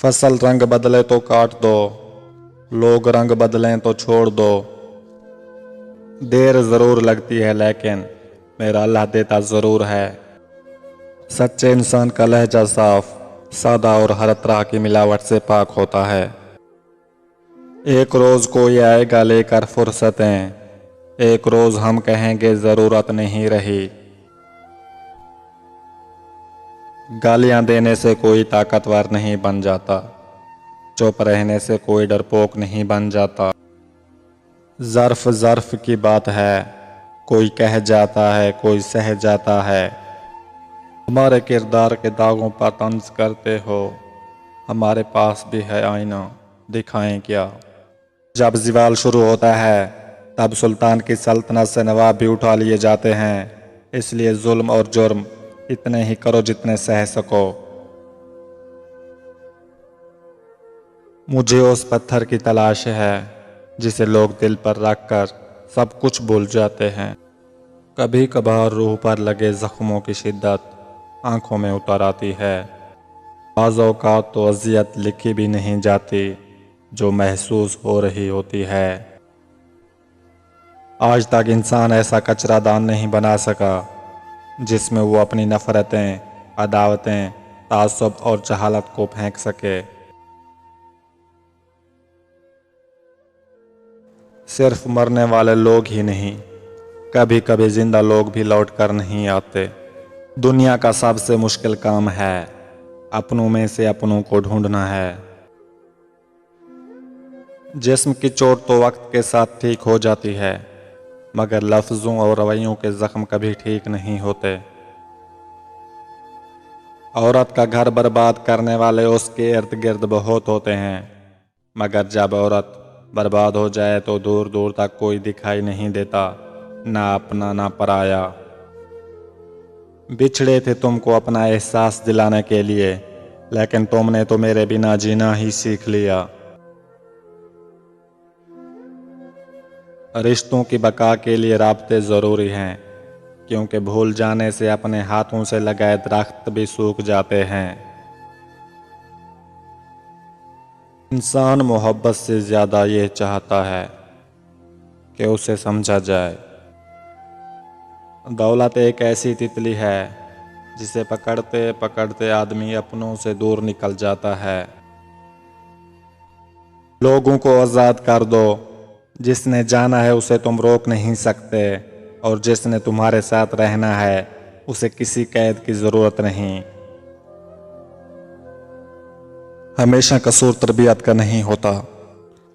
फसल रंग बदले तो काट दो, लोग रंग बदलें तो छोड़ दो। देर ज़रूर लगती है लेकिन मेरा अल्लाह देता ज़रूर है। सच्चे इंसान का लहजा साफ, सादा और हर तरह की मिलावट से पाक होता है। एक रोज़ कोई आएगा लेकर फुर्सतें, एक रोज़ हम कहेंगे ज़रूरत नहीं रही। गालियां देने से कोई ताकतवर नहीं बन जाता, चुप रहने से कोई डरपोक नहीं बन जाता। ज़र्फ ज़र्फ की बात है, कोई कह जाता है कोई सह जाता है। हमारे किरदार के दागों पर तंज करते हो, हमारे पास भी है आईना, दिखाएं क्या। जब ज़वाल शुरू होता है तब सुल्तान की सल्तनत से नवाब भी उठा लिए जाते हैं। इसलिए जुल्म और जुर्म इतने ही करो जितने सह सको। मुझे उस पत्थर की तलाश है जिसे लोग दिल पर रख कर सब कुछ भूल जाते हैं। कभी कभार रूह पर लगे जख्मों की शिद्दत आंखों में उतर आती है। बाज़ औक़ात तो अज़ियत लिखी भी नहीं जाती जो महसूस हो रही होती है। आज तक इंसान ऐसा कचरादान नहीं बना सका जिसमें वो अपनी नफ़रतें, अदावतें, तासुब और जहालत को फेंक सके। सिर्फ मरने वाले लोग ही नहीं, कभी कभी जिंदा लोग भी लौट कर नहीं आते। दुनिया का सबसे मुश्किल काम है अपनों में से अपनों को ढूंढना है। जिस्म की चोट तो वक्त के साथ ठीक हो जाती है, मगर लफ्ज़ों और रवैयों के ज़ख्म कभी ठीक नहीं होते। औरत का घर बर्बाद करने वाले उसके इर्द गिर्द बहुत होते हैं, मगर जब औरत बर्बाद हो जाए तो दूर दूर तक कोई दिखाई नहीं देता, ना अपना ना पराया। बिछड़े थे तुमको अपना एहसास दिलाने के लिए, लेकिन तुमने तो मेरे बिना जीना ही सीख लिया। रिश्तों की बका के लिए राब्ते ज़रूरी हैं, क्योंकि भूल जाने से अपने हाथों से लगाए दरख्त भी सूख जाते हैं। इंसान मोहब्बत से ज़्यादा ये चाहता है कि उसे समझा जाए। दौलत एक ऐसी तितली है जिसे पकड़ते पकड़ते आदमी अपनों से दूर निकल जाता है। लोगों को आज़ाद कर दो, जिसने जाना है उसे तुम रोक नहीं सकते, और जिसने तुम्हारे साथ रहना है उसे किसी कैद की ज़रूरत नहीं। हमेशा कसूर तरबियत का नहीं होता,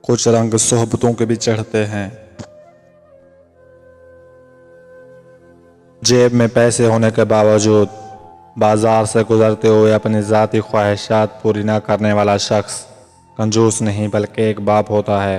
कुछ रंग सोहबतों के भी चढ़ते हैं। जेब में पैसे होने के बावजूद बाजार से गुजरते हुए अपनी ज़ाती ख्वाहिशात पूरी ना करने वाला शख्स कंजूस नहीं बल्कि एक बाप होता है।